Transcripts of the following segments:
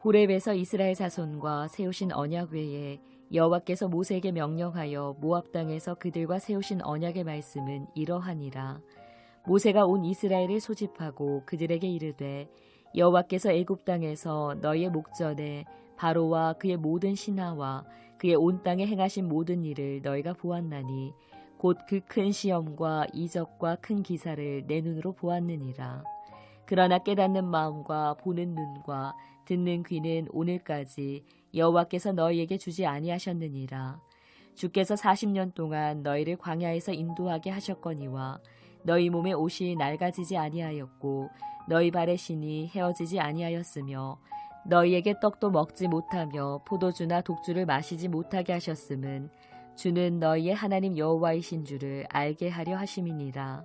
호렙에서 이스라엘 자손과 세우신 언약 외에 여호와께서 모세에게 명령하여 모압 땅에서 그들과 세우신 언약의 말씀은 이러하니라. 모세가 온 이스라엘을 소집하고 그들에게 이르되 여호와께서 애굽 땅에서 너희의 목전에 바로와 그의 모든 신하와 그의 온 땅에 행하신 모든 일을 너희가 보았나니 곧 그 큰 시험과 이적과 큰 기사를 내 눈으로 보았느니라. 그러나 깨닫는 마음과 보는 눈과 듣는 귀는 오늘까지 여호와께서 너희에게 주지 아니하셨느니라. 주께서 40년 동안 너희를 광야에서 인도하게 하셨거니와 너희 몸의 옷이 낡아지지 아니하였고 너희 발의 신이 헤어지지 아니하였으며 너희에게 떡도 먹지 못하며 포도주나 독주를 마시지 못하게 하셨음은 주는 너희의 하나님 여호와이신 줄을 알게 하려 하심이니라.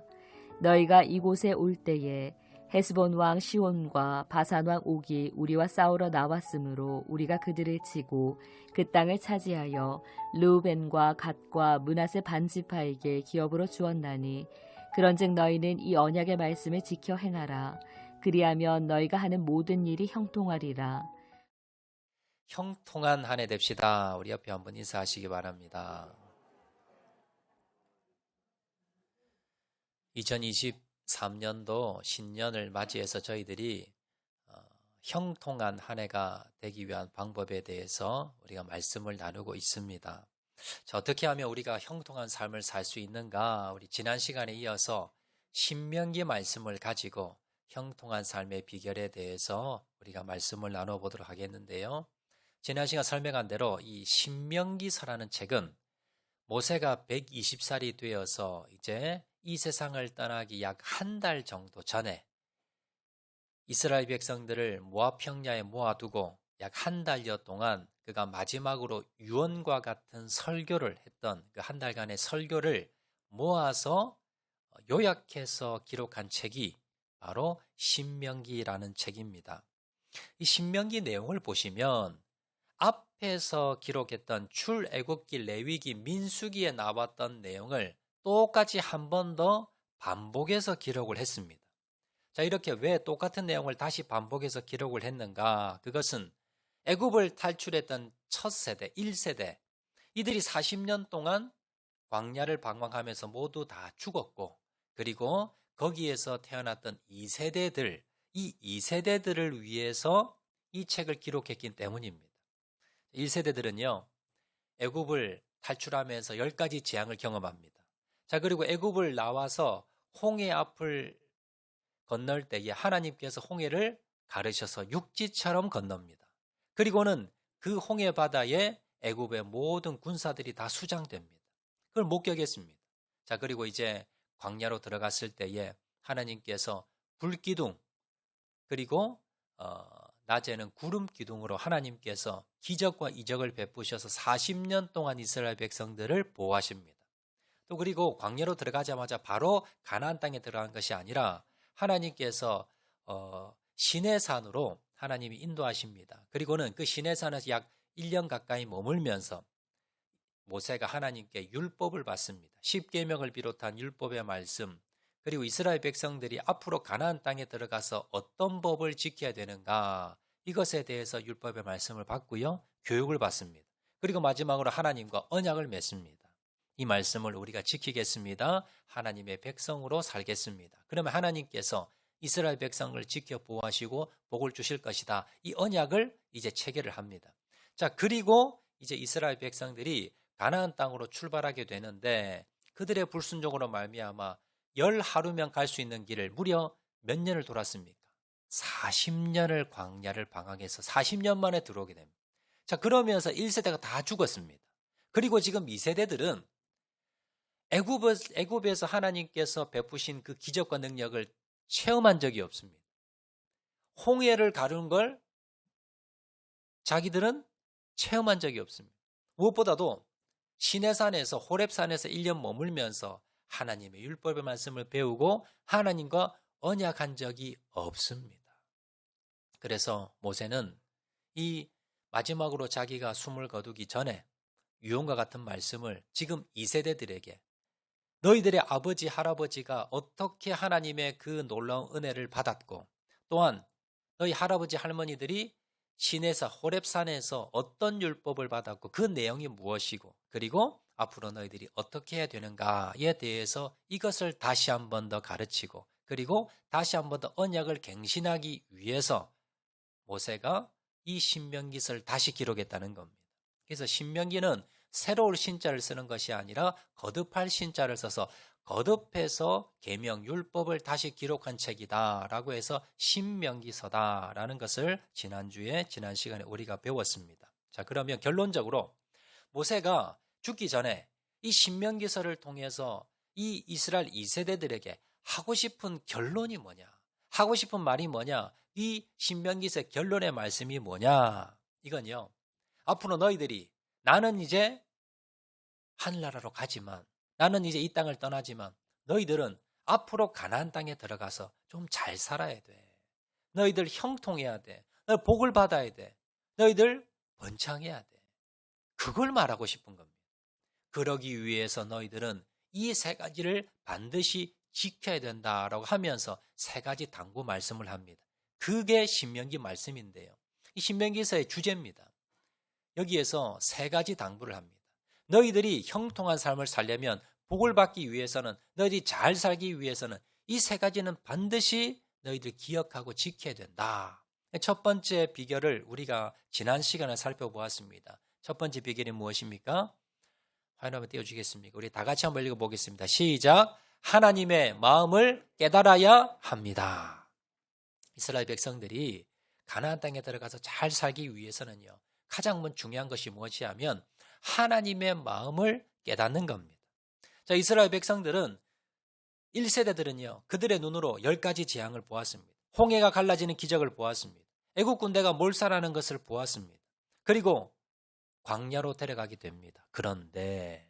너희가 이곳에 올 때에 헤스본 왕 시온과 바산 왕 옥이 우리와 싸우러 나왔으므로 우리가 그들을 치고 그 땅을 차지하여 르우벤과 갓과 므낫세 반지파에게 기업으로 주었나니 그런즉 너희는 이 언약의 말씀을 지켜 행하라. 그리하면 너희가 하는 모든 일이 형통하리라. 형통한 한 해 됩시다. 우리 옆에 한번 인사하시기 바랍니다. 2023년도 신년을 맞이해서 저희들이 형통한 한 해가 되기 위한 방법에 대해서 우리가 말씀을 나누고 있습니다. 자, 어떻게 하면 우리가 형통한 삶을 살 수 있는가? 우리 지난 시간에 이어서 신명기 말씀을 가지고 형통한 삶의 비결에 대해서 우리가 말씀을 나눠보도록 하겠는데요. 지난 시간 설명한 대로 이 신명기서라는 책은 모세가 120살이 되어서 이제 이 세상을 떠나기 약 한 달 정도 전에 이스라엘 백성들을 모압 평야에 모아두고 약 한 달여 동안 그가 마지막으로 유언과 같은 설교를 했던 그 한 달간의 설교를 모아서 요약해서 기록한 책이 바로 신명기라는 책입니다. 이 신명기 내용을 보시면 앞에서 기록했던 출애굽기, 레위기, 민수기에 나왔던 내용을 똑같이 한 번 더 반복해서 기록을 했습니다. 자, 이렇게 왜 똑같은 내용을 다시 반복해서 기록을 했는가? 그것은 애굽을 탈출했던 첫 세대, 1세대, 이들이 40년 동안 광야를 방황하면서 모두 다 죽었고, 그리고 거기에서 태어났던 2세대들, 이 2세대들을 위해서 이 책을 기록했기 때문입니다. 1세대들은요, 애굽을 탈출하면서 10가지 재앙을 경험합니다. 자, 그리고 애굽을 나와서 홍해 앞을 건널 때에 하나님께서 홍해를 가르셔서 육지처럼 건넙니다. 그리고는 그 홍해 바다에 애굽의 모든 군사들이 다 수장됩니다. 그걸 목격했습니다. 자, 그리고 이제 광야로 들어갔을 때에 하나님께서 불기둥, 그리고 낮에는 구름 기둥으로 하나님께서 기적과 이적을 베푸셔서 40년 동안 이스라엘 백성들을 보호하십니다. 또 그리고 광야로 들어가자마자 바로 가나안 땅에 들어간 것이 아니라 하나님께서 시내산으로 하나님이 인도하십니다. 그리고는 그 시내산에서 약 1년 가까이 머물면서 모세가 하나님께 율법을 받습니다. 십계명을 비롯한 율법의 말씀, 그리고 이스라엘 백성들이 앞으로 가나안 땅에 들어가서 어떤 법을 지켜야 되는가, 이것에 대해서 율법의 말씀을 받고요, 교육을 받습니다. 그리고 마지막으로 하나님과 언약을 맺습니다. 이 말씀을 우리가 지키겠습니다. 하나님의 백성으로 살겠습니다. 그러면 하나님께서 이스라엘 백성을 지켜 보호하시고 복을 주실 것이다. 이 언약을 이제 체결을 합니다. 자, 그리고 이제 이스라엘 백성들이 가나안 땅으로 출발하게 되는데 그들의 불순종으로 말미암아 10하루면 갈 수 있는 길을 무려 몇 년을 돌았습니까? 40년을 광야를 방황해서 40년 만에 들어오게 됩니다. 자, 그러면서 1세대가 다 죽었습니다. 그리고 지금 2세대들은 애굽에서 하나님께서 베푸신 그 기적과 능력을 체험한 적이 없습니다. 홍해를 가르는 걸 자기들은 체험한 적이 없습니다. 무엇보다도 시내산에서 호렙산에서 1년 머물면서 하나님의 율법의 말씀을 배우고 하나님과 언약한 적이 없습니다. 그래서 모세는 이 마지막으로 자기가 숨을 거두기 전에 유언과 같은 말씀을 지금 2세대들에게, 너희들의 아버지, 할아버지가 어떻게 하나님의 그 놀라운 은혜를 받았고, 또한 너희 할아버지, 할머니들이 신에서 호렙산에서 어떤 율법을 받았고 그 내용이 무엇이고 그리고 앞으로 너희들이 어떻게 해야 되는가에 대해서 이것을 다시 한 번 더 가르치고 그리고 다시 한 번 더 언약을 갱신하기 위해서 모세가 이 신명기서를 다시 기록했다는 겁니다. 그래서 신명기는 새로운 신자를 쓰는 것이 아니라 거듭할 신자를 써서 거듭해서 계명 율법을 다시 기록한 책이다라고 해서 신명기서다라는 것을 지난 시간에 우리가 배웠습니다. 자, 그러면 결론적으로 모세가 죽기 전에 이 신명기서를 통해서 이 이스라엘 2세대들에게 하고 싶은 결론이 뭐냐? 하고 싶은 말이 뭐냐? 이 신명기서의 결론의 말씀이 뭐냐? 이건요. 앞으로 너희들이 나는 이제 하늘나라로 가지만 나는 이제 이 땅을 떠나지만 너희들은 앞으로 가나안 땅에 들어가서 좀 잘 살아야 돼. 너희들 형통해야 돼. 너희들 복을 받아야 돼. 너희들 번창해야 돼. 그걸 말하고 싶은 겁니다. 그러기 위해서 너희들은 이 세 가지를 반드시 지켜야 된다라고 하면서 세 가지 당부 말씀을 합니다. 그게 신명기 말씀인데요. 이 신명기서의 주제입니다. 여기에서 세 가지 당부를 합니다. 너희들이 형통한 삶을 살려면 복을 받기 위해서는 너희들이 잘 살기 위해서는 이 세 가지는 반드시 너희들 기억하고 지켜야 된다. 첫 번째 비결을 우리가 지난 시간에 살펴보았습니다. 첫 번째 비결이 무엇입니까? 화면 한번 띄워주겠습니까? 우리 다 같이 한번 읽어보겠습니다. 시작! 하나님의 마음을 깨달아야 합니다. 이스라엘 백성들이 가나안 땅에 들어가서 잘 살기 위해서는요. 가장 중요한 것이 무엇이냐면 하나님의 마음을 깨닫는 겁니다. 자, 이스라엘 백성들은 1세대들은요. 그들의 눈으로 10가지 재앙을 보았습니다. 홍해가 갈라지는 기적을 보았습니다. 애국 군대가 몰살하는 것을 보았습니다. 그리고 광야로 데려가게 됩니다. 그런데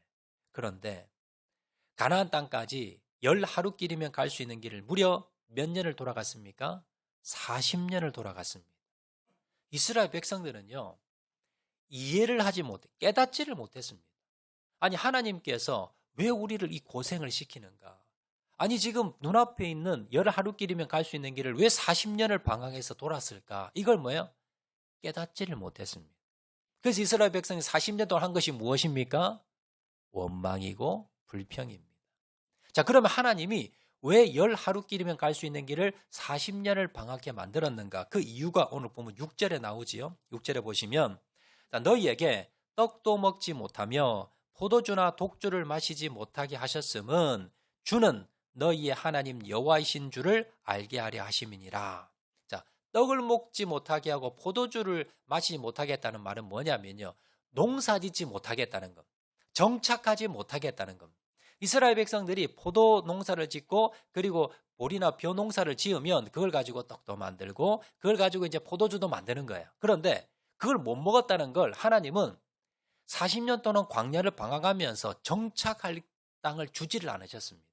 가나안 땅까지 10하루길이면 갈 수 있는 길을 무려 몇 년을 돌아갔습니까? 40년을 돌아갔습니다. 이스라엘 백성들은요. 이해를 하지 못해 깨닫지를 못했습니다. 아니 하나님께서 왜 우리를 이 고생을 시키는가? 아니 지금 눈앞에 있는 10하루길이면 갈 수 있는 길을 왜 40년을 방황해서 돌았을까? 이걸 뭐예요? 깨닫지를 못했습니다. 그래서 이스라엘 백성이 40년 동안 한 것이 무엇입니까? 원망이고 불평입니다. 자, 그러면 하나님이 왜 10하루길이면 갈 수 있는 길을 40년을 방황하게 만들었는가? 그 이유가 오늘 보면 6절에 나오지요. 6절에 보시면 너희에게 떡도 먹지 못하며 포도주나 독주를 마시지 못하게 하셨음은 주는 너희의 하나님 여호와이신 줄을 알게 하려 하심이니라. 자, 떡을 먹지 못하게 하고 포도주를 마시지 못하게 했다는 말은 뭐냐면요. 농사짓지 못하겠다는 것. 정착하지 못하겠다는 것. 이스라엘 백성들이 포도 농사를 짓고 그리고 보리나 벼 농사를 지으면 그걸 가지고 떡도 만들고 그걸 가지고 이제 포도주도 만드는 거예요. 그런데 그걸 못 먹었다는 걸 하나님은 40년 동안 광야를 방황하면서 정착할 땅을 주지를 않으셨습니다.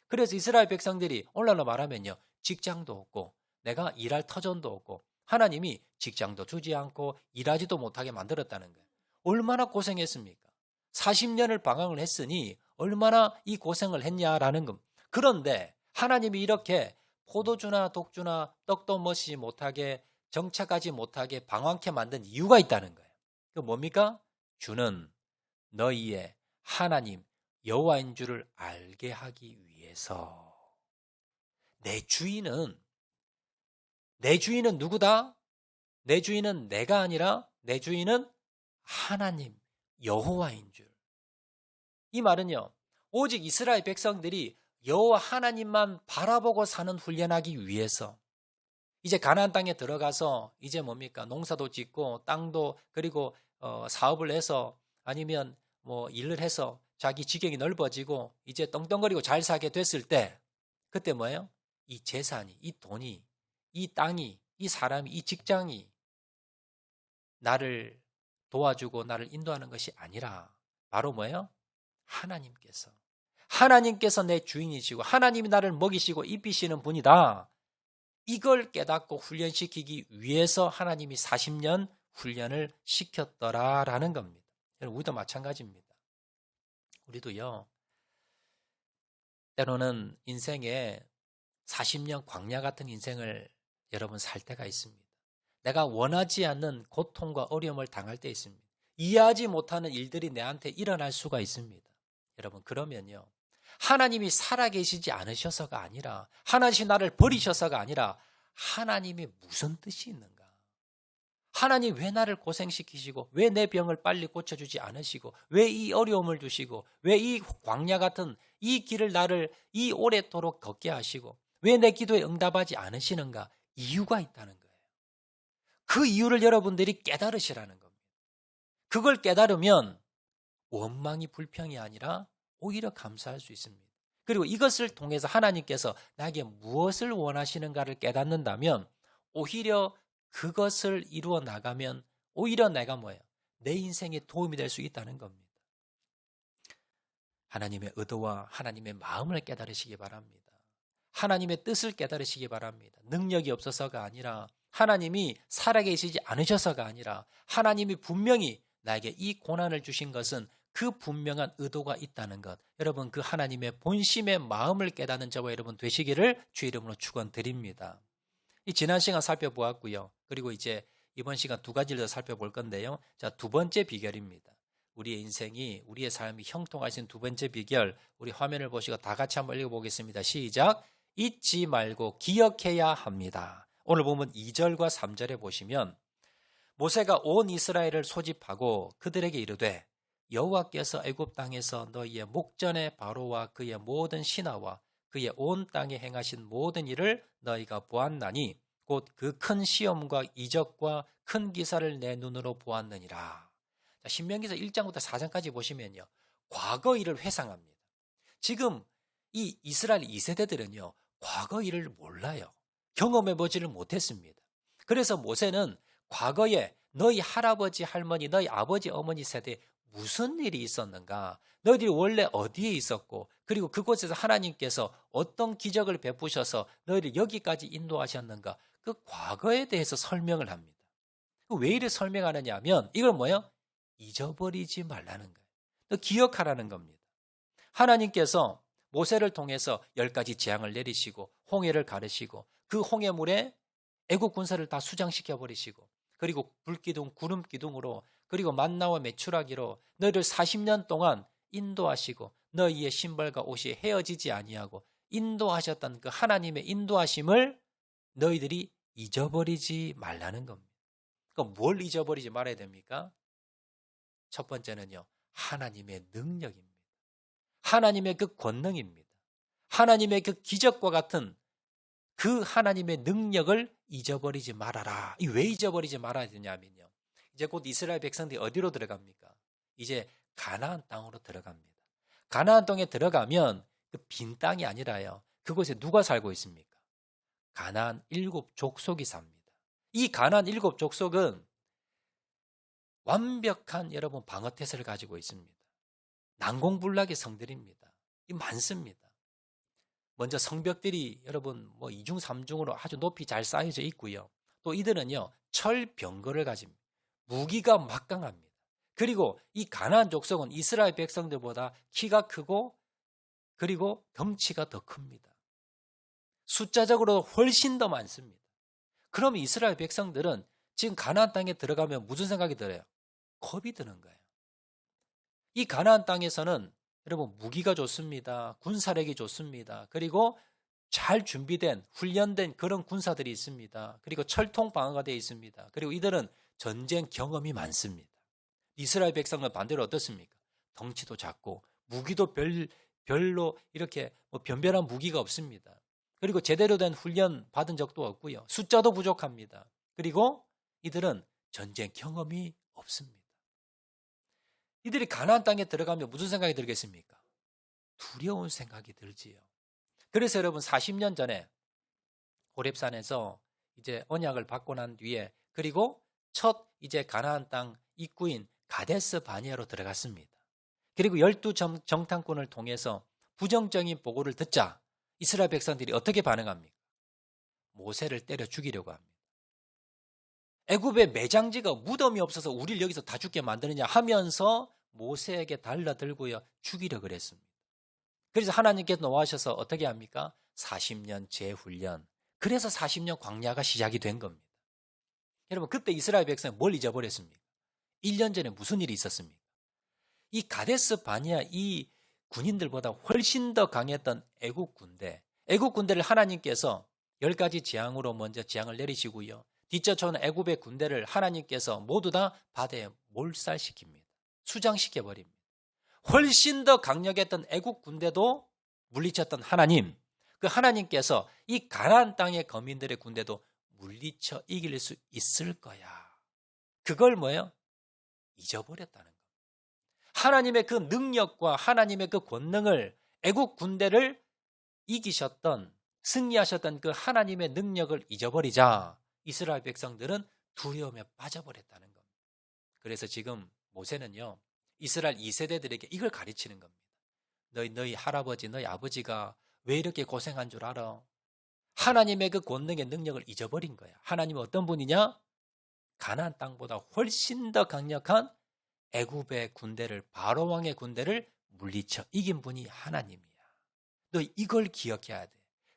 그래서 이스라엘 백성들이 오늘날로 말하면요. 직장도 없고 내가 일할 터전도 없고 하나님이 직장도 주지 않고 일하지도 못하게 만들었다는 거예요. 얼마나 고생했습니까? 40년을 방황을 했으니 얼마나 이 고생을 했냐라는 겁니다. 그런데 하나님이 이렇게 포도주나 독주나 떡도 마시지 못하게 정착하지 못하게 방황케 만든 이유가 있다는 거예요. 그 뭡니까? 주는 너희의 하나님 여호와인 줄을 알게 하기 위해서. 내 주인은 누구다? 내 주인은 내가 아니라 내 주인은 하나님 여호와인 줄. 이 말은요. 오직 이스라엘 백성들이 여호와 하나님만 바라보고 사는 훈련하기 위해서 이제 가나안 땅에 들어가서 이제 뭡니까? 농사도 짓고 땅도 그리고 사업을 해서 아니면 뭐 일을 해서 자기 지경이 넓어지고 이제 떵떵거리고 잘 살게 됐을 때 그때 뭐예요? 이 재산이, 이 돈이, 이 땅이, 이 사람이, 이 직장이 나를 도와주고 나를 인도하는 것이 아니라 바로 뭐예요? 하나님께서 내 주인이시고 하나님이 나를 먹이시고 입히시는 분이다. 이걸 깨닫고 훈련시키기 위해서 하나님이 40년 훈련을 시켰더라라는 겁니다. 우리도 마찬가지입니다. 우리도요. 때로는 인생에 40년 광야 같은 인생을 여러분 살 때가 있습니다. 내가 원하지 않는 고통과 어려움을 당할 때 있습니다. 이해하지 못하는 일들이 내한테 일어날 수가 있습니다. 여러분, 그러면요, 하나님이 살아계시지 않으셔서가 아니라, 하나님이 나를 버리셔서가 아니라, 하나님이 무슨 뜻이 있는가? 하나님 왜 나를 고생시키시고, 왜 내 병을 빨리 고쳐주지 않으시고, 왜 이 어려움을 주시고, 왜 이 광야 같은 이 길을 나를 이 오랫도록 걷게 하시고, 왜 내 기도에 응답하지 않으시는가? 이유가 있다는 거예요. 그 이유를 여러분들이 깨달으시라는 겁니다. 그걸 깨달으면 원망이 불평이 아니라 오히려 감사할 수 있습니다. 그리고 이것을 통해서 하나님께서 나에게 무엇을 원하시는가를 깨닫는다면 오히려 그것을 이루어 나가면 오히려 내가 뭐예요? 내 인생에 도움이 될 수 있다는 겁니다. 하나님의 의도와 하나님의 마음을 깨달으시기 바랍니다. 하나님의 뜻을 깨달으시기 바랍니다. 능력이 없어서가 아니라, 하나님이 살아계시지 않으셔서가 아니라, 하나님이 분명히 나에게 이 고난을 주신 것은 그 분명한 의도가 있다는 것, 여러분 그 하나님의 본심의 마음을 깨닫는 저와 여러분 되시기를 주 이름으로 축원드립니다. 이 지난 시간 살펴보았고요. 그리고 이제 이번 시간 두 가지를 더 살펴볼 건데요. 자, 두 번째 비결입니다. 우리의 인생이, 우리의 삶이 형통하신 두 번째 비결, 우리 화면을 보시고 다 같이 한번 읽어보겠습니다. 시작. 잊지 말고 기억해야 합니다. 오늘 보면 2절과 3절에 보시면 모세가 온 이스라엘을 소집하고 그들에게 이르되 여호와께서 애굽 땅에서 너희의 목전에 바로와 그의 모든 신하와 그의 온 땅에 행하신 모든 일을 너희가 보았나니 곧 그 큰 시험과 이적과 큰 기사를 내 눈으로 보았느니라. 자, 신명기서 1장부터 4장까지 보시면요, 과거 일을 회상합니다. 지금 이 이스라엘 2세대들은요 과거 일을 몰라요. 경험해보지를 못했습니다. 그래서 모세는 과거에 너희 할아버지 할머니, 너희 아버지 어머니 세대에 무슨 일이 있었는가, 너희들이 원래 어디에 있었고, 그리고 그곳에서 하나님께서 어떤 기적을 베푸셔서 너희를 여기까지 인도하셨는가, 그 과거에 대해서 설명을 합니다. 왜 이렇게 설명하느냐 하면 이걸 뭐예요? 잊어버리지 말라는 거예요. 또 기억하라는 겁니다. 하나님께서 모세를 통해서 10가지 재앙을 내리시고 홍해를 가르시고 그 홍해물에 애국 군사를 다 수장시켜 버리시고, 그리고 불기둥 구름기둥으로, 그리고 만나와 메추라기로 너희를 40년 동안 인도하시고 너희의 신발과 옷이 헤어지지 아니하고 인도하셨던 그 하나님의 인도하심을 너희들이 잊어버리지 말라는 겁니다. 그럼 뭘 잊어버리지 말아야 됩니까? 첫 번째는요, 하나님의 능력입니다. 하나님의 그 권능입니다. 하나님의 그 기적과 같은 그 하나님의 능력을 잊어버리지 말아라. 왜 잊어버리지 말아야 되냐면요, 이제 곧 이스라엘 백성들이 어디로 들어갑니까? 이제 가나안 땅으로 들어갑니다. 가나안 땅에 들어가면 그 빈 땅이 아니라요, 그곳에 누가 살고 있습니까? 가나안 7족속이 삽니다. 이 가나안 7족속은 완벽한 여러분 방어태세를 가지고 있습니다. 난공불락의 성들입니다. 이 많습니다. 먼저 성벽들이 여러분 뭐 2중 3중으로 아주 높이 잘 쌓여져 있고요. 또 이들은요 철병거를 가집니다. 무기가 막강합니다. 그리고 이 가나안 족속은 이스라엘 백성들보다 키가 크고 그리고 덩치가 더 큽니다. 숫자적으로 훨씬 더 많습니다. 그럼 이스라엘 백성들은 지금 가나안 땅에 들어가면 무슨 생각이 들어요? 겁이 드는 거예요. 이 가나안 땅에서는 여러분 무기가 좋습니다. 군사력이 좋습니다. 그리고 잘 준비된 훈련된 그런 군사들이 있습니다. 그리고 철통 방어가 되어 있습니다. 그리고 이들은 전쟁 경험이 많습니다. 이스라엘 백성은 반대로 어떻습니까? 덩치도 작고 무기도 별로 이렇게 변변한 무기가 없습니다. 그리고 제대로 된 훈련 받은 적도 없고요. 숫자도 부족합니다. 그리고 이들은 전쟁 경험이 없습니다. 이들이 가나안 땅에 들어가면 무슨 생각이 들겠습니까? 두려운 생각이 들지요. 그래서 여러분 40년 전에 호렙산에서 이제 언약을 받고 난 뒤에, 그리고 첫 이제 가나안 땅 입구인 가데스 바니아로 들어갔습니다. 그리고 12정탐꾼을 통해서 부정적인 보고를 듣자 이스라엘 백성들이 어떻게 반응합니까? 모세를 때려 죽이려고 합니다. 애굽의 매장지가 무덤이 없어서 우리를 여기서 다 죽게 만드느냐 하면서 모세에게 달라들고요 죽이려 그랬습니다. 그래서 하나님께서 노하셔서 어떻게 합니까? 40년 재훈련. 그래서 40년 광야가 시작이 된 겁니다. 여러분 그때 이스라엘 백성이 뭘 잊어버렸습니까? 1년 전에 무슨 일이 있었습니까? 이 가데스 바니아 이 군인들보다 훨씬 더 강했던 애국 군대를 하나님께서 10가지 재앙으로 먼저 재앙을 내리시고요. 뒤쫓아오는 애굽의 군대를 하나님께서 모두 다 바다에 몰살시킵니다. 수장시켜버립니다. 훨씬 더 강력했던 애국 군대도 물리쳤던 하나님, 그 하나님께서 이 가나안 땅의 거민들의 군대도 물리쳐 이길 수 있을 거야. 그걸 뭐예요? 잊어버렸다는 거예요. 하나님의 그 능력과 하나님의 그 권능을 애국 군대를 이기셨던 승리하셨던 그 하나님의 능력을 잊어버리자 이스라엘 백성들은 두려움에 빠져버렸다는 겁니다. 그래서 지금 모세는요 이스라엘 2세대들에게 이걸 가르치는 겁니다. 너희 할아버지 너희 아버지가 왜 이렇게 고생한 줄 알아? 하나님의 그 권능의 능력을 잊어버린 거야. 하나님은 어떤 분이냐? 가나안 땅보다 훨씬 더 강력한 애굽의 군대를 바로 왕의 군대를 물리쳐 이긴 분이 하나님이야. 너 이걸 기억해야 돼.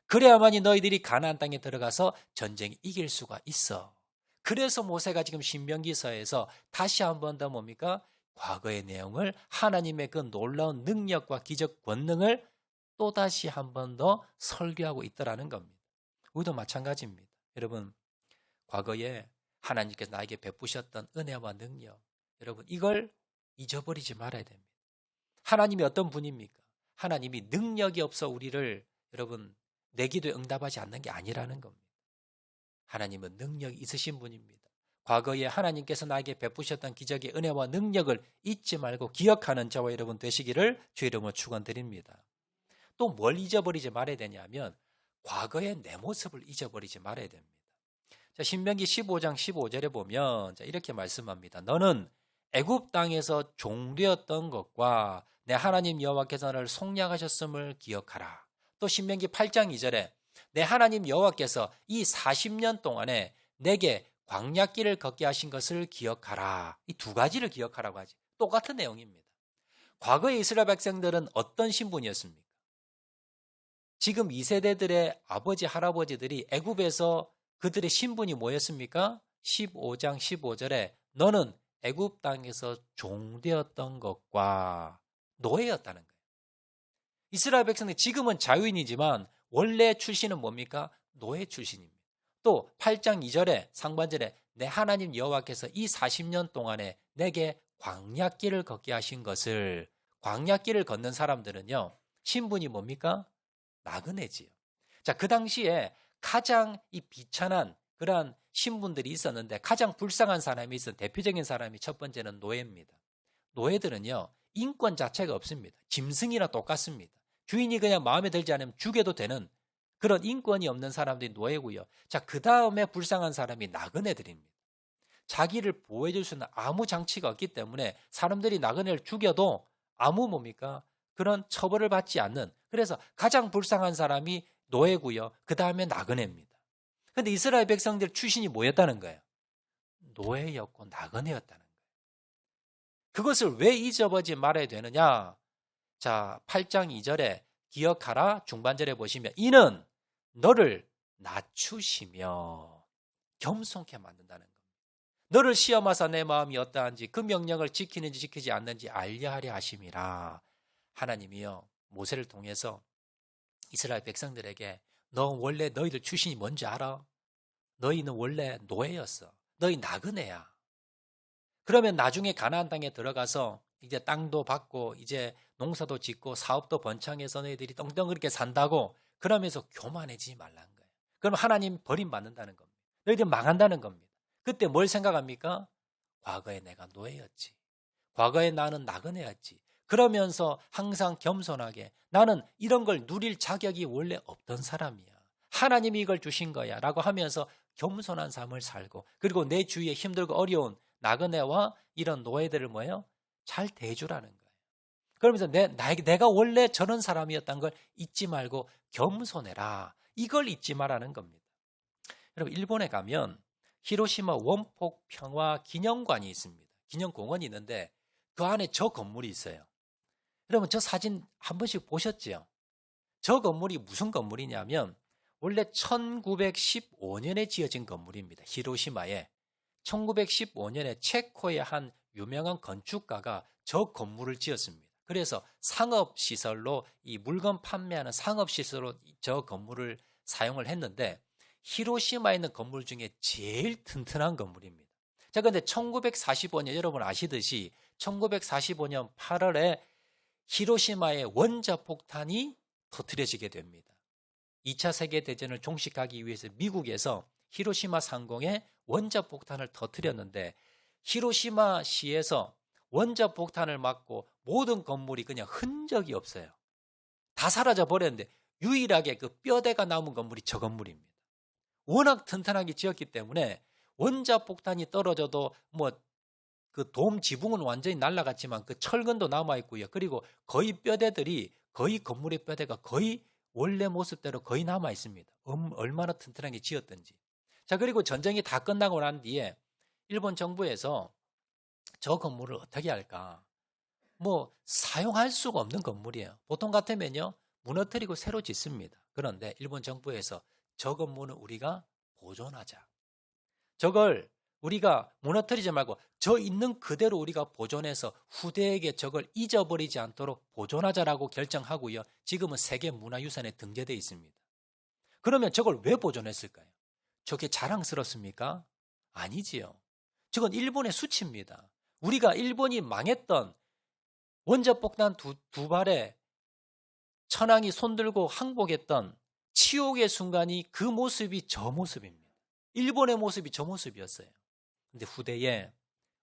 그래야만이 너희들이 가나안 땅에 들어가서 전쟁 이길 수가 있어. 그래서 모세가 지금 신명기서에서 다시 한 번 더 뭡니까? 과거의 내용을 하나님의 그 놀라운 능력과 기적 권능을 또다시 한 번 더 설교하고 있더라는 겁니다. 우리도 마찬가지입니다. 여러분 과거에 하나님께서 나에게 베푸셨던 은혜와 능력 여러분 이걸 잊어버리지 말아야 됩니다. 하나님이 어떤 분입니까? 하나님이 능력이 없어 우리를 여러분 내 기도에 응답하지 않는 게 아니라는 겁니다. 하나님은 능력이 있으신 분입니다. 과거에 하나님께서 나에게 베푸셨던 기적의 은혜와 능력을 잊지 말고 기억하는 저와 여러분 되시기를 주의 이름으로 축원드립니다. 또 뭘 잊어버리지 말아야 되냐면 과거의 내 모습을 잊어버리지 말아야 됩니다. 자, 신명기 15장 15절에 보면 이렇게 말씀합니다. 너는 애굽 땅에서 종되었던 것과 내 하나님 여호와께서 너를 속량하셨음을 기억하라. 또 신명기 8장 2절에 내 하나님 여호와께서 이 40년 동안에 내게 광야길을 걷게 하신 것을 기억하라. 이 두 가지를 기억하라고 하지. 똑같은 내용입니다. 과거의 이스라엘 백성들은 어떤 신분이었습니까? 지금 2세대들의 아버지 할아버지들이 애굽에서 그들의 신분이 뭐였습니까? 15장 15절에 너는 애굽 땅에서 종되었던 것과 노예였다는 거예요. 이스라엘 백성들 지금은 자유인이지만 원래 출신은 뭡니까? 노예 출신입니다. 또 8장 2절에 상반절에 내 하나님 여호와께서 이 40년 동안에 내게 광야길을 걷게 하신 것을 광야길을 걷는 사람들은요. 신분이 뭡니까? 나그네지요. 자, 그 당시에 가장 이 비천한 그러한 신분들이 있었는데 가장 불쌍한 사람이 있었던 대표적인 사람이 첫 번째는 노예입니다. 노예들은요. 인권 자체가 없습니다. 짐승이나 똑같습니다. 주인이 그냥 마음에 들지 않으면 죽여도 되는 그런 인권이 없는 사람들이 노예고요. 자, 그 다음에 불쌍한 사람이 나그네들입니다. 자기를 보호해 줄 수 있는 아무 장치가 없기 때문에 사람들이 나그네를 죽여도 아무 뭡니까? 그런 처벌을 받지 않는 그래서 가장 불쌍한 사람이 노예고요. 그 다음에 나그네입니다. 그런데 이스라엘 백성들 출신이 뭐였다는 거예요? 노예였고 나그네였다는 거예요. 그것을 왜 잊어버리지 말아야 되느냐? 자, 8장 2절에 기억하라 중반절에 보시면 이는 너를 낮추시며 겸손케 만든다는 겁니다. 너를 시험하사 내 마음이 어떠한지 그 명령을 지키는지 지키지 않는지 알려 하려 하심이라. 하나님이요 모세를 통해서 이스라엘 백성들에게 너 원래 너희들 출신이 뭔지 알아? 너희는 원래 노예였어. 너희 나그네야. 그러면 나중에 가나안 땅에 들어가서 이제 땅도 받고 이제 농사도 짓고 사업도 번창해서 너희들이 떵떵그렇게 산다고 그러면서 교만해지지 말라는 거예요. 그럼 하나님 버림받는다는 겁니다. 너희들 망한다는 겁니다. 그때 뭘 생각합니까? 과거에 내가 노예였지. 과거에 나는 나그네였지. 그러면서 항상 겸손하게 나는 이런 걸 누릴 자격이 원래 없던 사람이야. 하나님이 이걸 주신 거야 라고 하면서 겸손한 삶을 살고 그리고 내 주위에 힘들고 어려운 나그네와 이런 노예들을 뭐예요? 잘 대해주라는 거예요. 그러면서 내가 원래 저런 사람이었다는 걸 잊지 말고 겸손해라. 이걸 잊지 말라는 겁니다. 여러분 일본에 가면 히로시마 원폭 평화 기념관이 있습니다. 기념공원이 있는데 그 안에 저 건물이 있어요. 여러분 저 사진 한 번씩 보셨죠? 저 건물이 무슨 건물이냐면 원래 1915년에 지어진 건물입니다. 히로시마에. 1915년에 체코의 한 유명한 건축가가 저 건물을 지었습니다. 그래서 상업시설로 이 물건 판매하는 상업시설로 저 건물을 사용을 했는데 히로시마에 있는 건물 중에 제일 튼튼한 건물입니다. 자, 그런데 1945년 여러분 아시듯이 1945년 8월에 히로시마의 원자폭탄이 터뜨려지게 됩니다. 2차 세계대전을 종식하기 위해서 미국에서 히로시마 상공에 원자폭탄을 터뜨렸는데 히로시마시에서 원자폭탄을 맞고 모든 건물이 그냥 흔적이 없어요. 다 사라져 버렸는데 유일하게 그 뼈대가 남은 건물이 저 건물입니다. 워낙 튼튼하게 지었기 때문에 원자폭탄이 떨어져도 그 돔 지붕은 완전히 날아갔지만 그 철근도 남아 있고요. 그리고 거의 뼈대들이 거의 건물의 뼈대가 거의 원래 모습대로 거의 남아 있습니다. 얼마나 튼튼하게 지었던지. 자, 그리고 전쟁이 다 끝나고 난 뒤에 일본 정부에서 저 건물을 어떻게 할까? 사용할 수가 없는 건물이에요. 보통 같으면요, 무너뜨리고 새로 짓습니다. 그런데 일본 정부에서 저 건물은 우리가 보존하자. 저걸 우리가 무너뜨리지 말고 저 있는 그대로 우리가 보존해서 후대에게 저걸 잊어버리지 않도록 보존하자라고 결정하고요. 지금은 세계문화유산에 등재되어 있습니다. 그러면 저걸 왜 보존했을까요? 저게 자랑스럽습니까? 아니지요. 저건 일본의 수치입니다. 우리가 일본이 망했던 원자폭탄 두 발에 천황이 손들고 항복했던 치욕의 순간이 그 모습이 저 모습입니다. 일본의 모습이 저 모습이었어요. 근데 후대에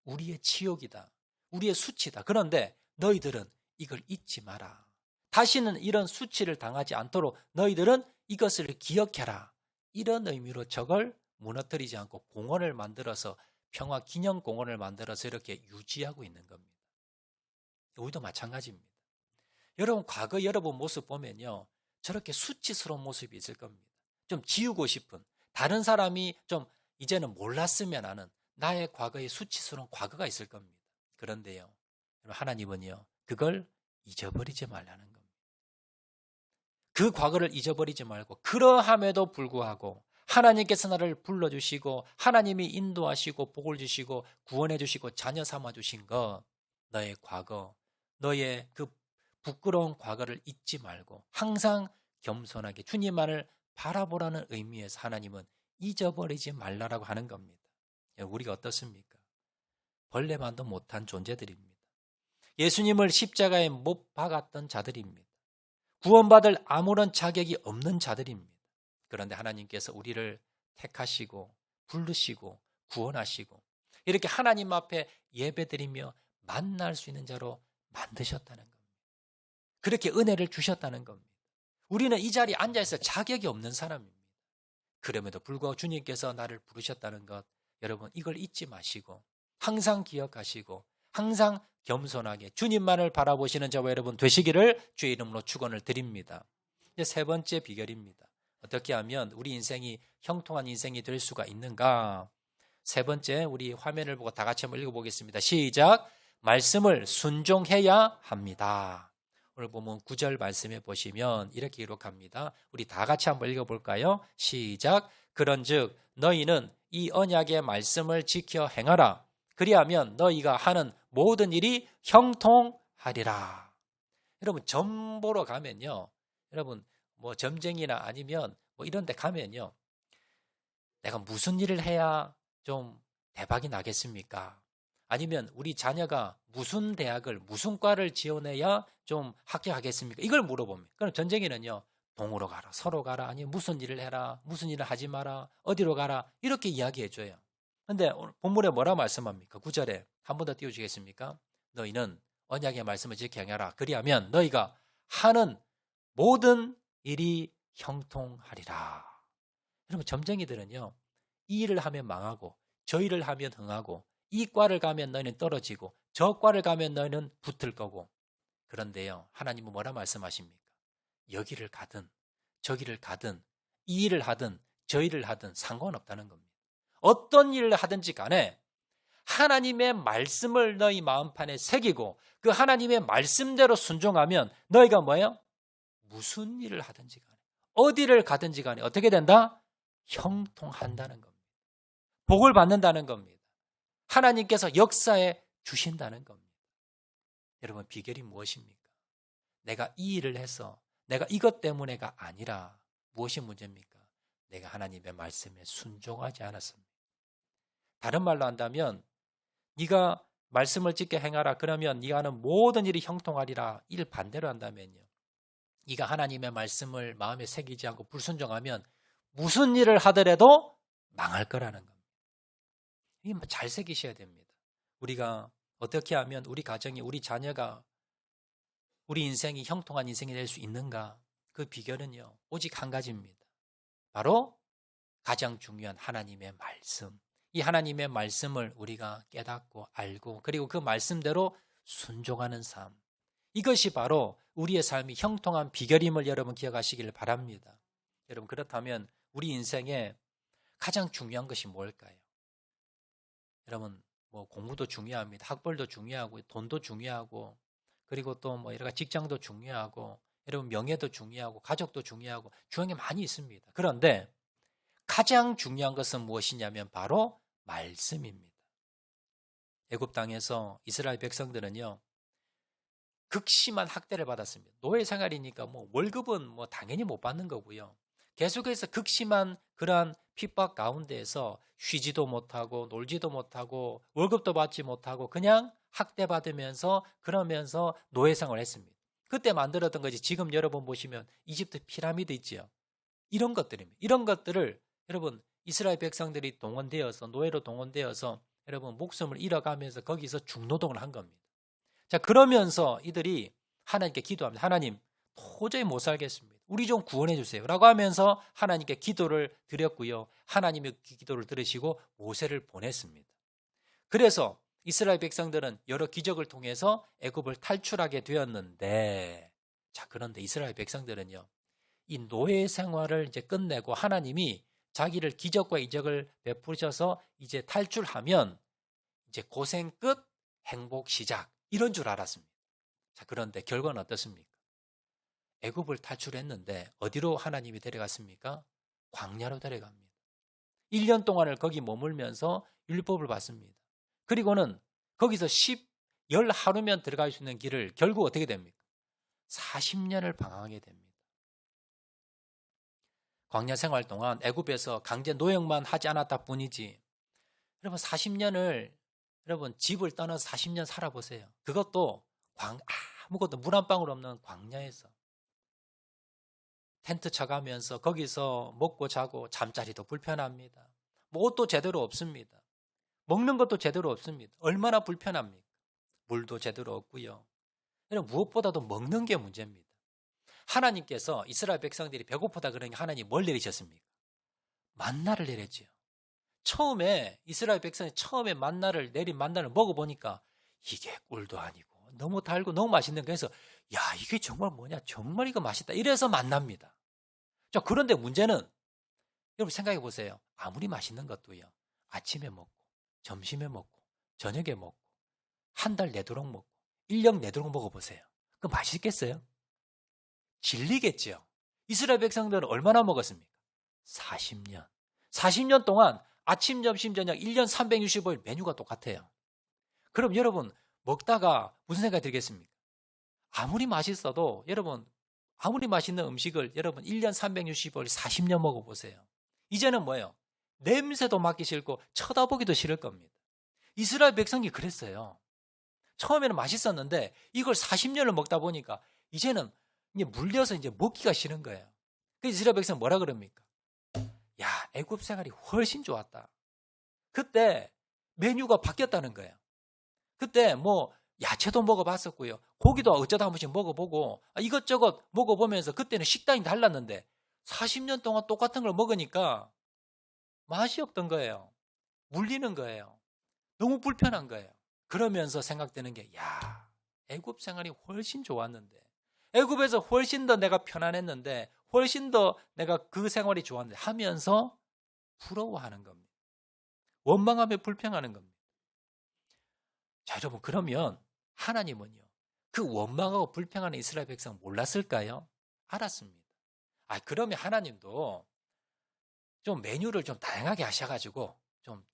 우리의 치욕이다. 우리의 수치다. 그런데 너희들은 이걸 잊지 마라. 다시는 이런 수치를 당하지 않도록 너희들은 이것을 기억해라. 이런 의미로 저걸 무너뜨리지 않고 공원을 만들어서 평화기념공원을 만들어서 이렇게 유지하고 있는 겁니다. 우리도 마찬가지입니다. 여러분 과거 여러분 모습 보면요. 저렇게 수치스러운 모습이 있을 겁니다. 좀 지우고 싶은 다른 사람이 좀 이제는 몰랐으면 하는 나의 과거의 수치스러운 과거가 있을 겁니다. 그런데요. 하나님은요. 그걸 잊어버리지 말라는 겁니다. 그 과거를 잊어버리지 말고 그러함에도 불구하고 하나님께서 나를 불러주시고 하나님이 인도하시고 복을 주시고 구원해 주시고 자녀 삼아 주신 것 너의 과거 너의 그 부끄러운 과거를 잊지 말고 항상 겸손하게 주님만을 바라보라는 의미에서 하나님은 잊어버리지 말라라고 하는 겁니다. 우리가 어떻습니까? 벌레만도 못한 존재들입니다. 예수님을 십자가에 못 박았던 자들입니다. 구원받을 아무런 자격이 없는 자들입니다. 그런데 하나님께서 우리를 택하시고 부르시고 구원하시고 이렇게 하나님 앞에 예배드리며 만날 수 있는 자로 만드셨다는 겁니다. 그렇게 은혜를 주셨다는 겁니다. 우리는 이 자리에 앉아있을 자격이 없는 사람입니다. 그럼에도 불구하고 주님께서 나를 부르셨다는 것 여러분 이걸 잊지 마시고 항상 기억하시고 항상 겸손하게 주님만을 바라보시는 저와 여러분 되시기를 주의 이름으로 축원을 드립니다. 이제 세 번째 비결입니다. 어떻게 하면 우리 인생이 형통한 인생이 될 수가 있는가? 세 번째 우리 화면을 보고 다 같이 한번 읽어보겠습니다. 시작! 말씀을 순종해야 합니다. 오늘 보면 9절 말씀에 보시면 이렇게 기록합니다. 우리 다 같이 한번 읽어볼까요? 시작! 그런즉 너희는 이 언약의 말씀을 지켜 행하라. 그리하면 너희가 하는 모든 일이 형통하리라. 여러분 점 보러 가면요. 여러분 점쟁이나 아니면 이런 데 가면요. 내가 무슨 일을 해야 좀 대박이 나겠습니까? 아니면 우리 자녀가 무슨 대학을 무슨 과를 지원해야 좀 합격하겠습니까? 이걸 물어봅니다. 그럼 전쟁이는요. 동으로 가라, 서로 가라, 아니면 무슨 일을 해라, 무슨 일을 하지 마라, 어디로 가라 이렇게 이야기해줘요. 그런데 본문에 뭐라 말씀합니까? 9절에 한 번 더 띄워주겠습니까? 너희는 언약의 말씀을 지켜 행하라. 그리하면 너희가 하는 모든 일이 형통하리라. 여러분 점쟁이들은요. 이 일을 하면 망하고 저 일을 하면 흥하고 이 과를 가면 너희는 떨어지고 저 과를 가면 너희는 붙을 거고 그런데요. 하나님은 뭐라 말씀하십니까? 여기를 가든 저기를 가든 이 일을 하든 저 일을 하든 상관없다는 겁니다. 어떤 일을 하든지 간에 하나님의 말씀을 너희 마음판에 새기고 그 하나님의 말씀대로 순종하면 너희가 뭐예요? 무슨 일을 하든지 간에 어디를 가든지 간에 어떻게 된다? 형통한다는 겁니다. 복을 받는다는 겁니다. 하나님께서 역사해 주신다는 겁니다. 여러분, 비결이 무엇입니까? 내가 이 일을 해서 내가 이것 때문에가 아니라 무엇이 문제입니까? 내가 하나님의 말씀에 순종하지 않았습니다. 다른 말로 한다면 네가 말씀을 지켜 행하라. 그러면 네가 하는 모든 일이 형통하리라. 일 반대로 한다면요. 네가 하나님의 말씀을 마음에 새기지 않고 불순종하면 무슨 일을 하더라도 망할 거라는 겁니다. 이게 잘 새기셔야 됩니다. 우리가 어떻게 하면 우리 가정이, 우리 자녀가, 우리 인생이 형통한 인생이 될 수 있는가? 그 비결은요, 오직 한 가지입니다. 바로 가장 중요한 하나님의 말씀. 이 하나님의 말씀을 우리가 깨닫고 알고 그리고 그 말씀대로 순종하는 삶. 이것이 바로 우리의 삶이 형통한 비결임을 여러분 기억하시길 바랍니다. 여러분, 그렇다면 우리 인생에 가장 중요한 것이 뭘까요? 여러분, 뭐 공부도 중요합니다. 학벌도 중요하고 돈도 중요하고 그리고 또 뭐 여러 가지 직장도 중요하고 여러분 명예도 중요하고 가족도 중요하고 중요한 게 많이 있습니다. 그런데 가장 중요한 것은 무엇이냐면 바로 말씀입니다. 애굽 땅에서 이스라엘 백성들은요, 극심한 학대를 받았습니다. 노예 생활이니까 뭐 월급은 뭐 당연히 못 받는 거고요. 계속해서 극심한 그러한 핍박 가운데에서 쉬지도 못하고 놀지도 못하고 월급도 받지 못하고 그냥 학대받으면서 그러면서 노예 생활을 했습니다. 그때 만들었던 것이 지금 여러분 보시면 이집트 피라미드 있죠. 이런 것들입니다. 이런 것들을 여러분 이스라엘 백성들이 동원되어서 노예로 동원되어서 여러분 목숨을 잃어가면서 거기서 중노동을 한 겁니다. 자, 그러면서 이들이 하나님께 기도합니다. 하나님, 도저히 못 살겠습니다. 우리 좀 구원해 주세요. 라고 하면서 하나님께 기도를 드렸고요. 하나님의 기도를 들으시고 모세를 보냈습니다. 그래서 이스라엘 백성들은 여러 기적을 통해서 애굽을 탈출하게 되었는데, 자, 그런데 이스라엘 백성들은요, 이 노예 생활을 이제 끝내고 하나님이 자기를 기적과 이적을 베푸셔서 이제 탈출하면 이제 고생 끝, 행복 시작. 이런 줄 알았습니다. 자, 그런데 결과는 어떻습니까? 애굽을 탈출했는데 어디로 하나님이 데려갔습니까? 광야로 데려갑니다. 1년 동안을 거기 머물면서 율법을 받습니다. 그리고는 거기서 10하루면 들어갈 수 있는 길을 결국 어떻게 됩니까? 40년을 방황하게 됩니다. 광야 생활 동안 애굽에서 강제 노역만 하지 않았다 뿐이지 여러분 40년을 여러분 집을 떠나서 40년 살아보세요. 그것도 아무것도 물 한 방울 없는 광야에서 텐트 쳐가면서 거기서 먹고 자고 잠자리도 불편합니다. 뭐 옷도 제대로 없습니다. 먹는 것도 제대로 없습니다. 얼마나 불편합니까? 물도 제대로 없고요. 여러분 무엇보다도 먹는 게 문제입니다. 하나님께서 이스라엘 백성들이 배고프다 그러니까 하나님 뭘 내리셨습니까? 만나를 내렸지요. 처음에 이스라엘 백성이 처음에 내린 만나를 먹어보니까 이게 꿀도 아니고 너무 달고 너무 맛있는 거에서 야 이게 정말 뭐냐 정말 이거 맛있다 이래서 만납니다. 자, 그런데 문제는 여러분 생각해 보세요. 아무리 맛있는 것도요 아침에 먹고 점심에 먹고 저녁에 먹고 한 달 내도록 먹고 1년 내도록 먹어보세요. 그럼 맛있겠어요? 질리겠죠. 이스라엘 백성들은 얼마나 먹었습니까? 40년 동안 아침, 점심, 저녁 1년 365일 메뉴가 똑같아요. 그럼 여러분 먹다가 무슨 생각이 들겠습니까? 아무리 맛있어도 여러분 아무리 맛있는 음식을 여러분 1년 365일 40년 먹어보세요. 이제는 뭐예요? 냄새도 맡기 싫고 쳐다보기도 싫을 겁니다. 이스라엘 백성이 그랬어요. 처음에는 맛있었는데 이걸 40년을 먹다 보니까 이제는 이제 물려서 이제 먹기가 싫은 거예요. 그래서 이스라엘 백성은 뭐라 그럽니까? 야, 애굽 생활이 훨씬 좋았다. 그때 메뉴가 바뀌었다는 거예요. 그때 뭐 야채도 먹어봤었고요. 고기도 어쩌다 한 번씩 먹어보고 이것저것 먹어보면서 그때는 식단이 달랐는데 40년 동안 똑같은 걸 먹으니까 맛이 없던 거예요. 물리는 거예요. 너무 불편한 거예요. 그러면서 생각되는 게 야, 애굽 생활이 훨씬 좋았는데 애굽에서 훨씬 더 내가 편안했는데 훨씬 더 내가 그 생활이 좋았는데 하면서 부러워하는 겁니다. 원망하며 불평하는 겁니다. 자, 여러분 그러면 하나님은요 그 원망하고 불평하는 이스라엘 백성 몰랐을까요? 알았습니다. 그러면 하나님도 좀 메뉴를 좀 다양하게 하셔가지고 좀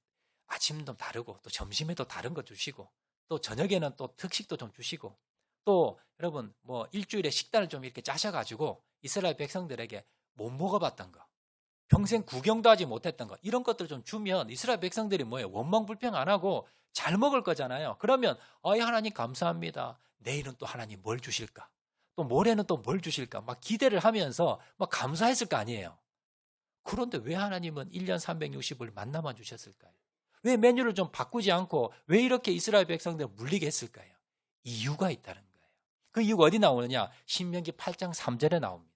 아침도 다르고 또 점심에도 다른 거 주시고 또 저녁에는 또 특식도 좀 주시고 또 여러분 뭐 일주일에 식단을 좀 이렇게 짜셔가지고 이스라엘 백성들에게 못 먹어봤던 거 평생 구경도 하지 못했던 거 이런 것들 좀 주면 이스라엘 백성들이 뭐예요? 원망불평 안 하고 잘 먹을 거잖아요. 그러면 하나님 감사합니다. 내일은 또 하나님 뭘 주실까? 또 모레는 또 뭘 주실까? 막 기대를 하면서 막 감사했을 거 아니에요. 그런데 왜 하나님은 1년 360을 만나만 주셨을까요? 왜 메뉴를 좀 바꾸지 않고 왜 이렇게 이스라엘 백성들을 물리게 했을까요? 이유가 있다는 거예요. 그 이유가 어디 나오느냐? 신명기 8장 3절에 나옵니다.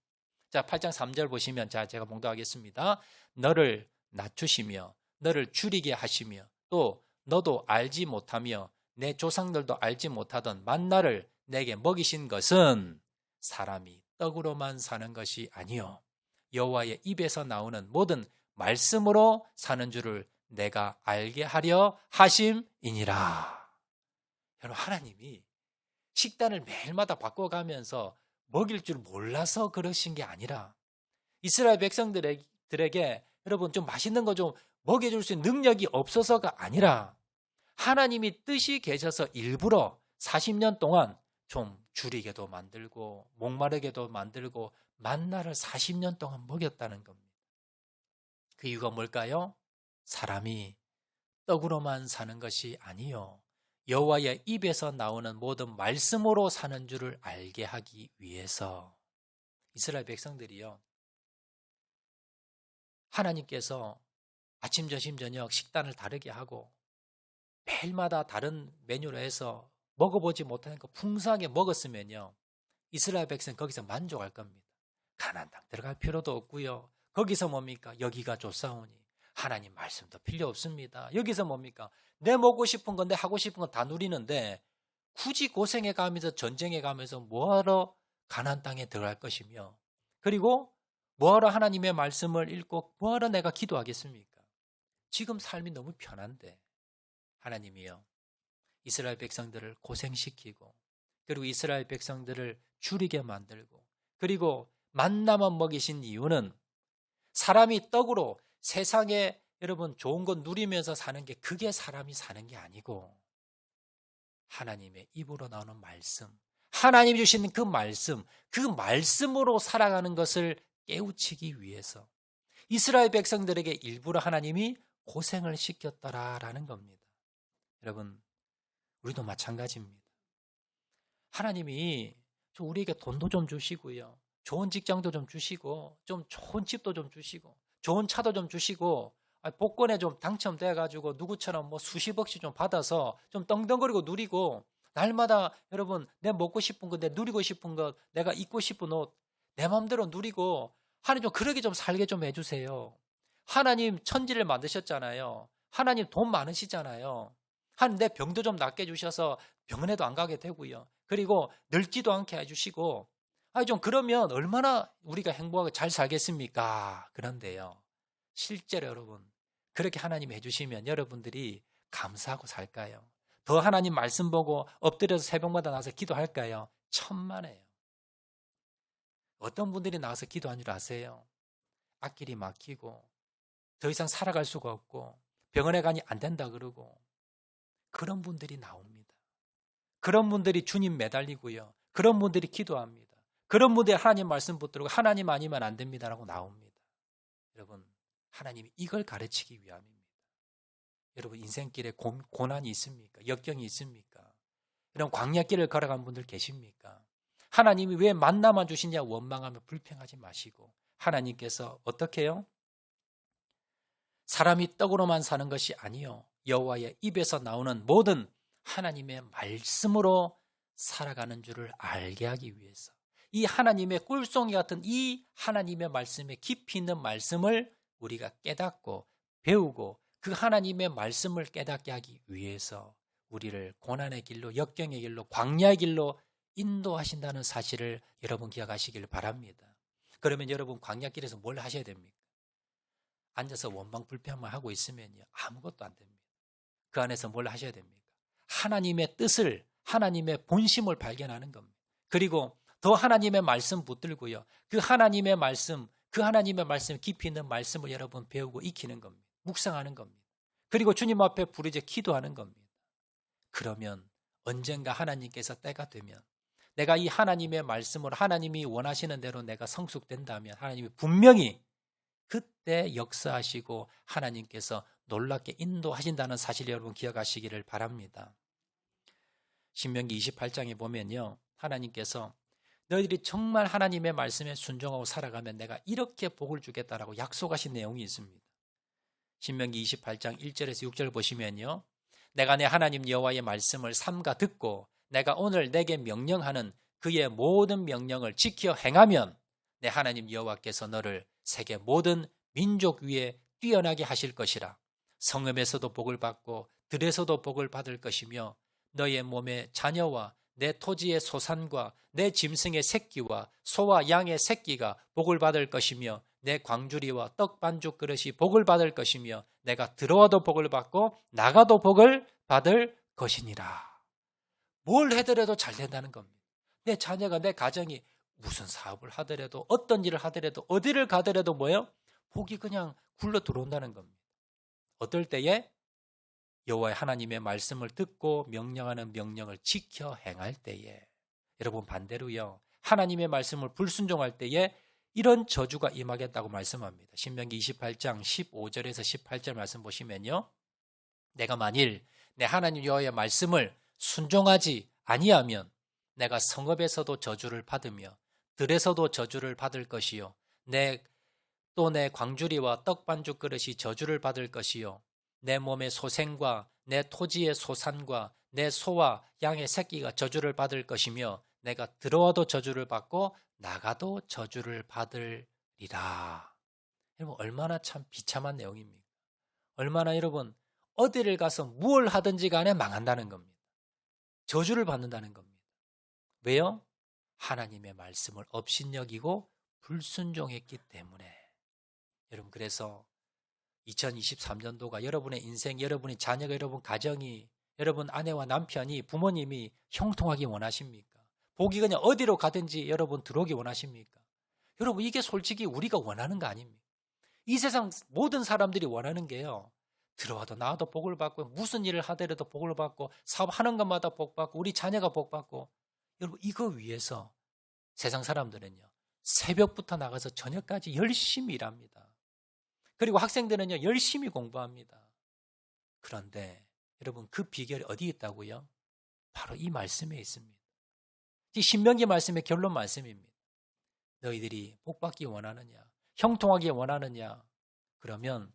자, 8장 3절 보시면 제가 봉독하겠습니다. 너를 낮추시며 너를 줄이게 하시며 또 너도 알지 못하며 내 조상들도 알지 못하던 만나를 내게 먹이신 것은 사람이 떡으로만 사는 것이 아니요 여호와의 입에서 나오는 모든 말씀으로 사는 줄을 내가 알게 하려 하심이니라. 여러분 하나님이 식단을 매일마다 바꿔가면서 먹일 줄 몰라서 그러신 게 아니라 이스라엘 백성들에게 여러분 좀 맛있는 거 좀 먹여줄 수 있는 능력이 없어서가 아니라 하나님이 뜻이 계셔서 일부러 40년 동안 좀 줄이게도 만들고 목마르게도 만들고 만나를 40년 동안 먹였다는 겁니다. 그 이유가 뭘까요? 사람이 떡으로만 사는 것이 아니요 여호와의 입에서 나오는 모든 말씀으로 사는 줄을 알게 하기 위해서. 이스라엘 백성들이요 하나님께서 아침 점심 저녁 식단을 다르게 하고 매일마다 다른 메뉴로 해서 먹어보지 못하는 거 풍성하게 먹었으면요 이스라엘 백성 거기서 만족할 겁니다. 가나안 땅 들어갈 필요도 없고요. 거기서 뭡니까? 여기가 좋사오니 하나님 말씀도 필요 없습니다. 여기서 뭡니까? 내 먹고 싶은 건 내 하고 싶은 건 다 누리는데 굳이 고생해 가면서 전쟁해 가면서 뭐하러 가나안 땅에 들어갈 것이며 그리고 뭐하러 하나님의 말씀을 읽고 뭐하러 내가 기도하겠습니까? 지금 삶이 너무 편한데 하나님이요 이스라엘 백성들을 고생시키고 그리고 이스라엘 백성들을 줄이게 만들고 그리고 만나만 먹이신 이유는 사람이 떡으로 세상에 여러분 좋은 것 누리면서 사는 게 그게 사람이 사는 게 아니고 하나님의 입으로 나오는 말씀 하나님이 주시는 그 말씀으로 살아가는 것을 깨우치기 위해서 이스라엘 백성들에게 일부러 하나님이 고생을 시켰더라라는 겁니다. 여러분 우리도 마찬가지입니다. 하나님이 우리에게 돈도 좀 주시고요. 좋은 직장도 좀 주시고 좀 좋은 집도 좀 주시고 좋은 차도 좀 주시고 복권에 좀 당첨돼가지고 누구처럼 뭐 수십억씩 좀 받아서 좀 떵떵거리고 누리고 날마다 여러분 내 먹고 싶은 거 내 누리고 싶은 것 내가 입고 싶은 옷 내 마음대로 누리고 하나님 좀 그러게 좀 살게 좀 해주세요. 하나님 천지를 만드셨잖아요. 하나님 돈 많으시잖아요. 하나님 내 병도 좀 낫게 해주셔서 병원에도 안 가게 되고요. 그리고 늙지도 않게 해주시고 좀 그러면 얼마나 우리가 행복하게 잘 살겠습니까? 그런데요. 실제로 여러분 그렇게 하나님이 해주시면 여러분들이 감사하고 살까요? 더 하나님 말씀 보고 엎드려서 새벽마다 나와서 기도할까요? 천만에요. 어떤 분들이 나와서 기도하는 줄 아세요? 앞길이 막히고 더 이상 살아갈 수가 없고 병원에 가니 안 된다 그러고 그런 분들이 나옵니다. 그런 분들이 주님 매달리고요. 그런 분들이 기도합니다. 그런 분들이 하나님 말씀 붙들고 하나님 아니면 안 됩니다라고 나옵니다. 여러분 하나님이 이걸 가르치기 위함입니다. 여러분 인생길에 고난이 있습니까? 역경이 있습니까? 이런 광야길을 걸어간 분들 계십니까? 하나님이 왜 만나만 주시냐 원망하며 불평하지 마시고 하나님께서 어떻게 해요? 사람이 떡으로만 사는 것이 아니요 여호와의 입에서 나오는 모든 하나님의 말씀으로 살아가는 줄을 알게 하기 위해서 이 하나님의 꿀송이 같은 이 하나님의 말씀에 깊이 있는 말씀을 우리가 깨닫고 배우고 그 하나님의 말씀을 깨닫게 하기 위해서 우리를 고난의 길로 역경의 길로 광야의 길로 인도하신다는 사실을 여러분 기억하시길 바랍니다. 그러면 여러분 광야길에서 뭘 하셔야 됩니까? 앉아서 원망불평만 하고 있으면요 아무것도 안 됩니다. 그 안에서 뭘 하셔야 됩니까? 하나님의 뜻을 하나님의 본심을 발견하는 겁니다. 그리고 더 하나님의 말씀 붙들고요. 그 하나님의 말씀 깊이 있는 말씀을 여러분 배우고 익히는 겁니다. 묵상하는 겁니다. 그리고 주님 앞에 부르짖어 기도하는 겁니다. 그러면 언젠가 하나님께서 때가 되면 내가 이 하나님의 말씀을 하나님이 원하시는 대로 내가 성숙된다면 하나님이 분명히 그때 역사하시고 하나님께서 놀랍게 인도하신다는 사실 여러분 기억하시기를 바랍니다. 신명기 28장에 보면요, 하나님께서 너희들이 정말 하나님의 말씀에 순종하고 살아가면 내가 이렇게 복을 주겠다라고 약속하신 내용이 있습니다. 신명기 28장 1절에서 6절 보시면요, 내가 내 하나님 여호와의 말씀을 삼가 듣고 내가 오늘 내게 명령하는 그의 모든 명령을 지켜 행하면 내 하나님 여호와께서 너를 세계 모든 민족 위에 뛰어나게 하실 것이라. 성읍에서도 복을 받고 들에서도 복을 받을 것이며 너의 몸의 자녀와 내 토지의 소산과 내 짐승의 새끼와 소와 양의 새끼가 복을 받을 것이며 내 광주리와 떡 반죽 그릇이 복을 받을 것이며 내가 들어와도 복을 받고 나가도 복을 받을 것이니라. 뭘 해더라도 잘 된다는 겁니다. 내 자녀가, 내 가정이 무슨 사업을 하더라도 어떤 일을 하더라도 어디를 가더라도 뭐예요? 복이 그냥 굴러 들어온다는 겁니다. 어떨 때에? 여호와 하나님의 말씀을 듣고 명령하는 명령을 지켜 행할 때에. 여러분 반대로요, 하나님의 말씀을 불순종할 때에 이런 저주가 임하겠다고 말씀합니다. 신명기 28장 15절에서 18절 말씀 보시면요, 내가 만일 내 하나님 여호와의 말씀을 순종하지 아니하면 내가 성읍에서도 저주를 받으며 들에서도 저주를 받을 것이요 또 내 광주리와 떡 반죽 그릇이 저주를 받을 것이요 내 몸의 소생과 내 토지의 소산과 내 소와 양의 새끼가 저주를 받을 것이며 내가 들어와도 저주를 받고 나가도 저주를 받으리라. 여러분 얼마나 참 비참한 내용입니까? 얼마나 여러분 어디를 가서 무엇을 하든지 간에 망한다는 겁니다. 저주를 받는다는 겁니다. 왜요? 하나님의 말씀을 업신여기고 불순종했기 때문에. 여러분 그래서 2023년도가 여러분의 인생, 여러분의 자녀가, 여러분 가정이, 여러분 아내와 남편이, 부모님이 형통하기 원하십니까? 복이 그냥 어디로 가든지 여러분 들어오기 원하십니까? 여러분 이게 솔직히 우리가 원하는 거 아닙니까? 이 세상 모든 사람들이 원하는 게요, 들어와도 나와도 복을 받고 무슨 일을 하더라도 복을 받고 사업하는 것마다 복 받고 우리 자녀가 복 받고. 여러분 이거 위해서 세상 사람들은요 새벽부터 나가서 저녁까지 열심히 일합니다. 그리고 학생들은요 열심히 공부합니다. 그런데 여러분 그 비결이 어디 있다고요? 바로 이 말씀에 있습니다. 이 신명기 말씀의 결론 말씀입니다. 너희들이 복받기 원하느냐, 형통하기 원하느냐, 그러면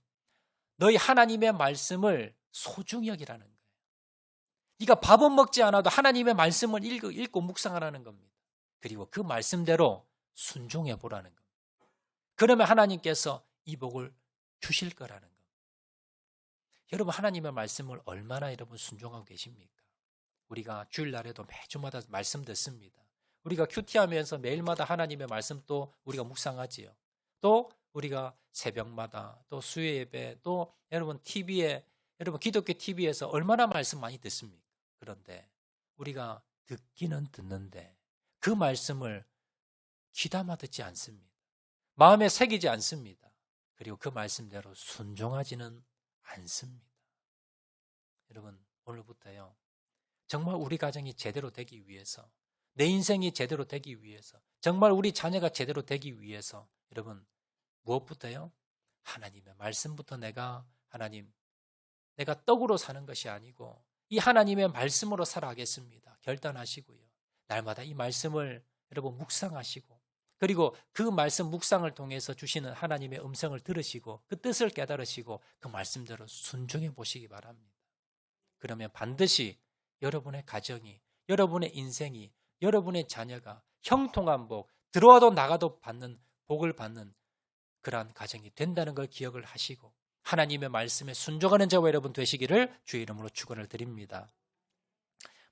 너희 하나님의 말씀을 소중히 여기라는 거예요. 네가 밥은 먹지 않아도 하나님의 말씀을 읽고 묵상하라는 겁니다. 그리고 그 말씀대로 순종해 보라는 겁니다. 그러면 하나님께서 이 복을 주실 거라는 겁니다. 여러분 하나님의 말씀을 얼마나 여러분 순종하고 계십니까? 우리가 주일날에도 매주마다 말씀 듣습니다. 우리가 큐티하면서 매일마다 하나님의 말씀 또 우리가 묵상하지요. 또 우리가 새벽마다 또 수요 예배 또 여러분 TV에 여러분 기독교 TV에서 얼마나 말씀 많이 듣습니까? 그런데 우리가 듣기는 듣는데 그 말씀을 귀담아 듣지 않습니다. 마음에 새기지 않습니다. 그리고 그 말씀대로 순종하지는 않습니다. 여러분 오늘부터요 정말 우리 가정이 제대로 되기 위해서, 내 인생이 제대로 되기 위해서, 정말 우리 자녀가 제대로 되기 위해서 여러분 무엇부터요? 하나님의 말씀부터 내가 떡으로 사는 것이 아니고 이 하나님의 말씀으로 살아가겠습니다. 결단하시고요. 날마다 이 말씀을 여러분 묵상하시고 그리고 그 말씀 묵상을 통해서 주시는 하나님의 음성을 들으시고 그 뜻을 깨달으시고 그 말씀대로 순종해 보시기 바랍니다. 그러면 반드시 여러분의 가정이, 여러분의 인생이, 여러분의 자녀가 형통한 복, 들어와도 나가도 받는 복을 받는 그러한 가정이 된다는 걸 기억을 하시고 하나님의 말씀에 순종하는 저와 여러분 되시기를 주의 이름으로 축원을 드립니다.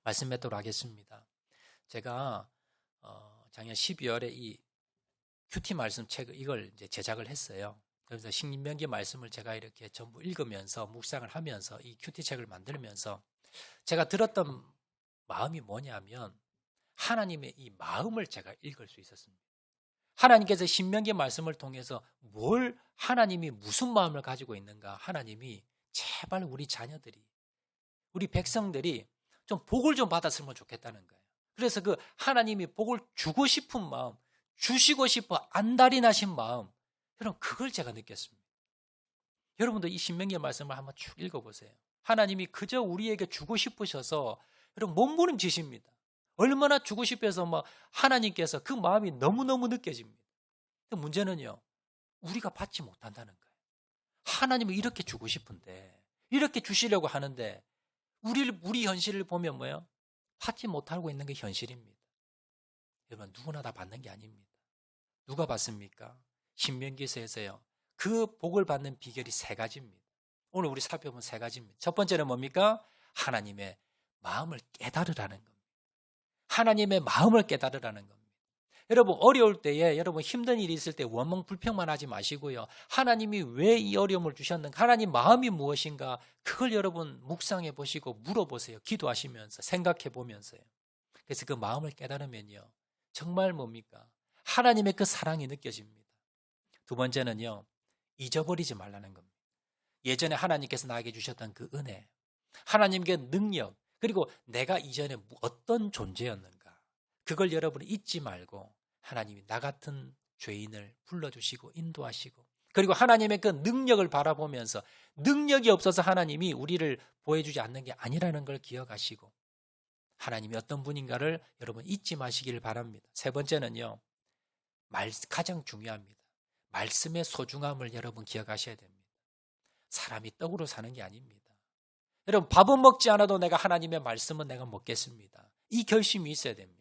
말씀 맺도록 하겠습니다. 제가 작년 12월에 이 큐티 말씀 책을 이걸 이제 제작을 했어요. 그래서 신명기 말씀을 제가 이렇게 전부 읽으면서 묵상을 하면서 이 큐티 책을 만들면서 제가 들었던 마음이 뭐냐면 하나님의 이 마음을 제가 읽을 수 있었습니다. 하나님께서 신명기 말씀을 통해서 뭘 하나님이 무슨 마음을 가지고 있는가, 하나님이 제발 우리 자녀들이, 우리 백성들이 좀 복을 좀 받았으면 좋겠다는 거예요. 그래서 그 하나님이 복을 주고 싶은 마음, 주시고 싶어 안달이 나신 마음, 여러분 그걸 제가 느꼈습니다. 여러분도 이 신명기의 말씀을 한번 쭉 읽어보세요. 하나님이 그저 우리에게 주고 싶으셔서 여러분 몸부림치십니다. 얼마나 주고 싶어서 하나님께서 그 마음이 너무너무 느껴집니다. 근데 문제는요, 우리가 받지 못한다는 거예요. 하나님은 이렇게 주고 싶은데, 이렇게 주시려고 하는데 우리 현실을 보면 뭐예요? 받지 못하고 있는 게 현실입니다. 여러분 누구나 다 받는 게 아닙니다. 누가 받습니까? 신명기서에서요. 그 복을 받는 비결이 3가지입니다. 오늘 우리 살펴본 3가지입니다. 첫 번째는 뭡니까? 하나님의 마음을 깨달으라는 겁니다. 하나님의 마음을 깨달으라는 겁니다. 여러분 어려울 때에, 여러분 힘든 일이 있을 때 원망 불평만 하지 마시고요. 하나님이 왜 이 어려움을 주셨는가, 하나님 마음이 무엇인가, 그걸 여러분 묵상해 보시고 물어보세요. 기도하시면서, 생각해 보면서요. 그래서 그 마음을 깨달으면요, 정말 뭡니까? 하나님의 그 사랑이 느껴집니다. 두 번째는요, 잊어버리지 말라는 겁니다. 예전에 하나님께서 나에게 주셨던 그 은혜, 하나님께 능력, 그리고 내가 이전에 어떤 존재였는가, 그걸 여러분이 잊지 말고 하나님이 나 같은 죄인을 불러주시고 인도하시고, 그리고 하나님의 그 능력을 바라보면서 능력이 없어서 하나님이 우리를 보여주지 않는 게 아니라는 걸 기억하시고 하나님이 어떤 분인가를 여러분 잊지 마시길 바랍니다. 세 번째는요, 가장 중요합니다. 말씀의 소중함을 여러분 기억하셔야 됩니다. 사람이 떡으로 사는 게 아닙니다. 여러분 밥은 먹지 않아도 내가 하나님의 말씀은 내가 먹겠습니다. 이 결심이 있어야 됩니다.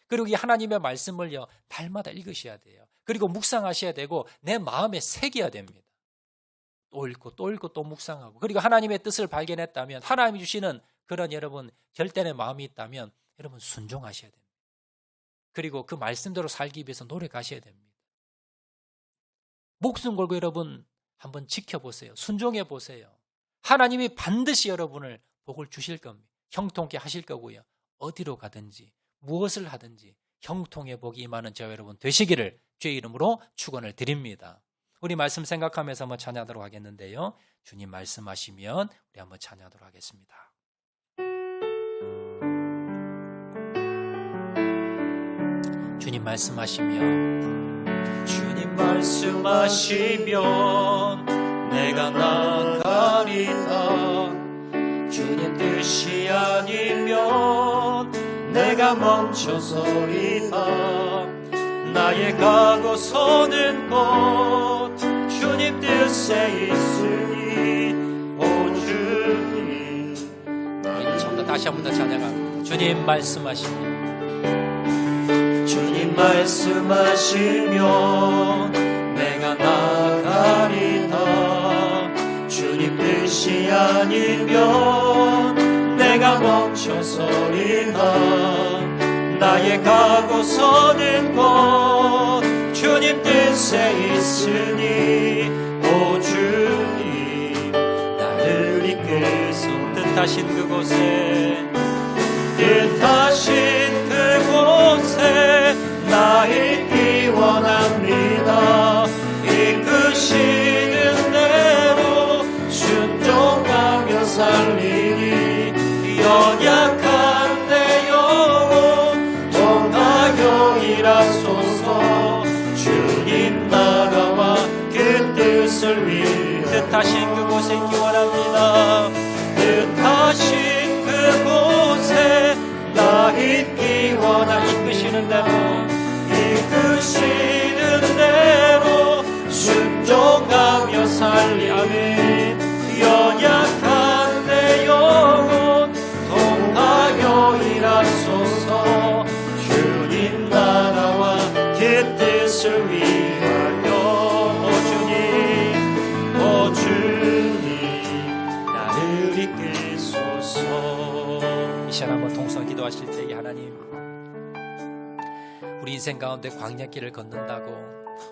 그리고 이 하나님의 말씀을요, 날마다 읽으셔야 돼요. 그리고 묵상하셔야 되고 내 마음에 새겨야 됩니다. 또 읽고 또 읽고 또 묵상하고, 그리고 하나님의 뜻을 발견했다면, 하나님이 주시는 그런 여러분 결단의 마음이 있다면 여러분 순종하셔야 됩니다. 그리고 그 말씀대로 살기 위해서 노력하셔야 됩니다. 목숨 걸고 여러분 한번 지켜보세요. 순종해 보세요. 하나님이 반드시 여러분을 복을 주실 겁니다. 형통케 하실 거고요. 어디로 가든지 무엇을 하든지 형통의 복이 임하는 저와 여러분 되시기를 주의 이름으로 축원을 드립니다. 우리 말씀 생각하면서 한번 찬양하도록 하겠는데요. 주님 말씀하시면 우리 한번 찬양하도록 하겠습니다. 주님 말씀하시면, 주님 말씀하시면 내가 나가리다. 주님 뜻이 아니면 내가 멈춰서리다. 나의 가고 서는 곳 주님 뜻에 있으니 오 주님. 처음부터 다시 한 번 더 찬양합니다. 주님 말씀하시면, 주님 말씀하시면 내가 나가리다. 주님 뜻이 아니면 내가 멈춰서리다. 나의 가고 서는 곳 주님 뜻에 있으니 오 주님 나를 이끌소. 뜻하신 그곳에, 뜻하신 그곳에 나 있기 원합니다. 이끄시는 대로 순종하며 살리니 연약한 내 영혼 통하여 일하소서. 주님 나라와 그 뜻을 위해 뜻하신 그곳에 있기 원합니다. 뜻하신 그곳에 나 있기 원하. 이끄시는 대로, 이끄시는 대로 순종하며 살리. 아멘. 연약한 내 영혼 통하여 일하소서. 주님 나라와 그 뜻을 위하여 오 주님, 오 주님 나를 이끌소서. 이 시간 한번 통성 기도하실 때에 하나님, 우리 인생 가운데 광야길을 걷는다고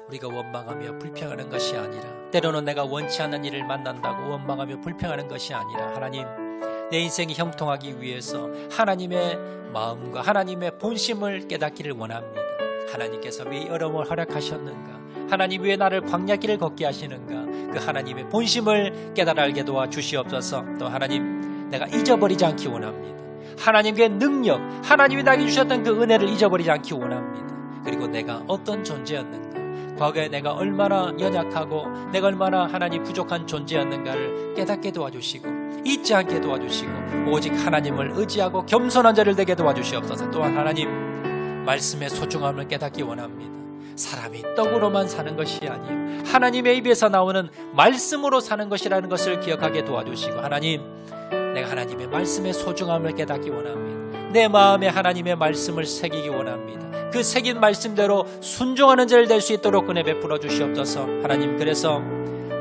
우리가 원망하며 불평하는 것이 아니라, 때로는 내가 원치 않는 일을 만난다고 원망하며 불평하는 것이 아니라, 하나님 내 인생이 형통하기 위해서 하나님의 마음과 하나님의 본심을 깨닫기를 원합니다. 하나님께서 왜 어려움을 허락하셨는가, 하나님 왜 나를 광야길을 걷게 하시는가, 그 하나님의 본심을 깨달아 알게 도와주시옵소서. 또 하나님, 내가 잊어버리지 않기 원합니다. 하나님의 능력, 하나님이 나에게 주셨던 그 은혜를 잊어버리지 않기 원합니다. 그리고 내가 어떤 존재였는가, 과거에 내가 얼마나 연약하고 내가 얼마나 하나님 부족한 존재였는가를 깨닫게 도와주시고 잊지 않게 도와주시고 오직 하나님을 의지하고 겸손한 자를 되게 도와주시옵소서. 또한 하나님, 말씀의 소중함을 깨닫기 원합니다. 사람이 떡으로만 사는 것이 아니요 하나님의 입에서 나오는 말씀으로 사는 것이라는 것을 기억하게 도와주시고, 하나님, 내가 하나님의 말씀의 소중함을 깨닫기 원합니다. 내 마음에 하나님의 말씀을 새기기 원합니다. 그 새긴 말씀대로 순종하는 자를 될 수 있도록 은혜 베풀어 주시옵소서. 하나님, 그래서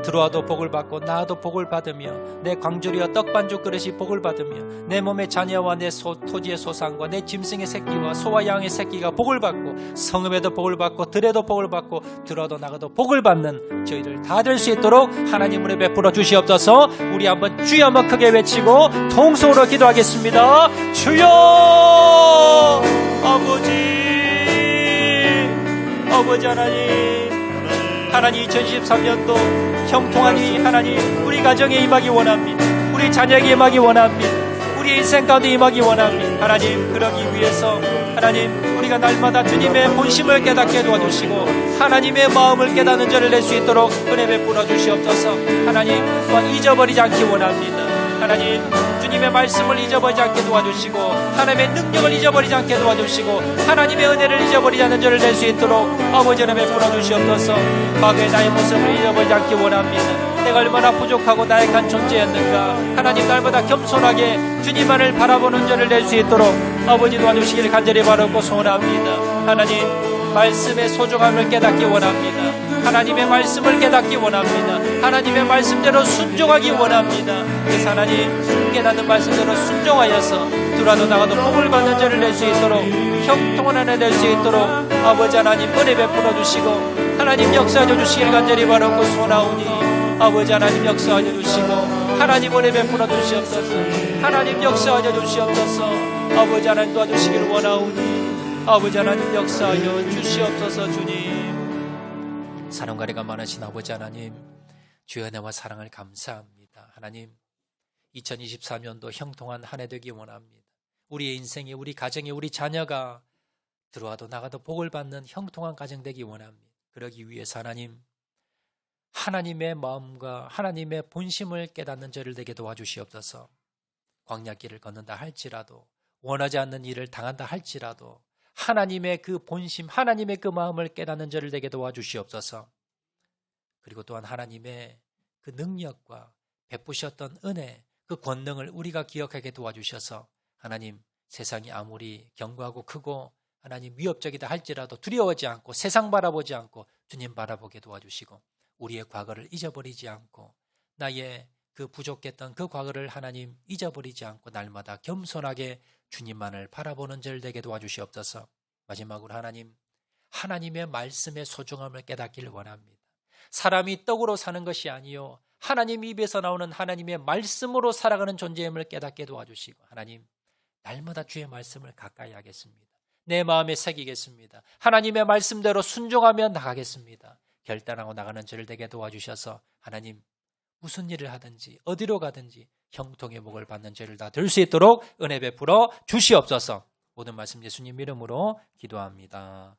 들어와도 복을 받고 나와도 복을 받으며 내 광주리와 떡반죽 그릇이 복을 받으며 내 몸의 자녀와 내 토지의 소산과 내 짐승의 새끼와 소와 양의 새끼가 복을 받고 성읍에도 복을 받고 들에도 복을 받고 들어도 나가도 복을 받는 저희들 다 될 수 있도록 하나님 은혜 베풀어 주시옵소서. 우리 한번 주여 한번 크게 외치고 통성으로 기도하겠습니다. 주여, 아버지 하나님, 하나님 2023년도 형통하니 하나님 우리 가정에 임하기 원합니다. 우리 자녀에게 임하기 원합니다. 우리 인생 가운데 임하기 원합니다. 하나님, 그러기 위해서 하나님 우리가 날마다 주님의 본심을 깨닫게 도와주시고 하나님의 마음을 깨닫는 자를 낼 수 있도록 은혜 베풀어 주시옵소서. 하나님, 또한 잊어버리지 않기 원합니다. 하나님, 주님의 말씀을 잊어버리지 않게 도와주시고 하나님의 능력을 잊어버리지 않게 도와주시고 하나님의 은혜를 잊어버리지 않는 자를 낼 수 있도록 아버지 은혜 베풀어 주시옵소서. 과거의 나의 모습을 잊어버리지 않기 원합니다. 내가 얼마나 부족하고 나약한 존재였는가, 하나님 날마다 겸손하게 주님만을 바라보는 자를 낼 수 있도록 아버지 도와주시기를 간절히 바라고 소원합니다. 하나님, 말씀의 소중함을 깨닫기 원합니다. 하나님의 말씀을 깨닫기 원합니다. 하나님의 말씀대로 순종하기 원합니다. 그래서 하나님, 깨닫는 말씀대로 순종하여서 들어와도 나가도 복을 받는 자를 낼 수 있도록 형통한 은혜 낼 수 있도록 아버지 하나님 은혜 베풀어 주시고 하나님 역사하여 주시기를 간절히 바라고 소원하오니 아버지 하나님 역사하여 주시고 하나님 은혜 베풀어 주시옵소서. 하나님 역사하여 주시옵소서. 아버지 하나님 도와주시기를 원하오니 아버지 하나님 역사하여 주시옵소서. 주님, 사랑가리가 많으신 아버지 하나님, 주의 은혜와 사랑을 감사합니다. 하나님, 2024년도 형통한 한 해 되기 원합니다. 우리의 인생에, 우리 가정에, 우리 자녀가 들어와도 나가도 복을 받는 형통한 가정 되기 원합니다. 그러기 위해서 하나님, 하나님의 마음과 하나님의 본심을 깨닫는 저를 되게 도와주시옵소서. 광야길을 걷는다 할지라도, 원하지 않는 일을 당한다 할지라도 하나님의 그 본심, 하나님의 그 마음을 깨닫는 저를 되게 도와주시옵소서. 그리고 또한 하나님의 그 능력과 베푸셨던 은혜, 그 권능을 우리가 기억하게 도와주셔서 하나님, 세상이 아무리 견고하고 크고 하나님 위협적이다 할지라도 두려워하지 않고 세상 바라보지 않고 주님 바라보게 도와주시고 우리의 과거를 잊어버리지 않고 나의 그 부족했던 그 과거를 하나님 잊어버리지 않고 날마다 겸손하게 주님만을 바라보는 절 되게 도와주시옵소서. 마지막으로 하나님, 하나님의 말씀의 소중함을 깨닫기를 원합니다. 사람이 떡으로 사는 것이 아니요 하나님 입에서 나오는 하나님의 말씀으로 살아가는 존재임을 깨닫게 도와주시고 하나님, 날마다 주의 말씀을 가까이 하겠습니다. 내 마음에 새기겠습니다. 하나님의 말씀대로 순종하며 나가겠습니다. 결단하고 나가는 저를 되게 도와주셔서 하나님, 무슨 일을 하든지 어디로 가든지 형통의 복을 받는 죄를 다 들 수 있도록 은혜 베풀어 주시옵소서. 모든 말씀 예수님 이름으로 기도합니다.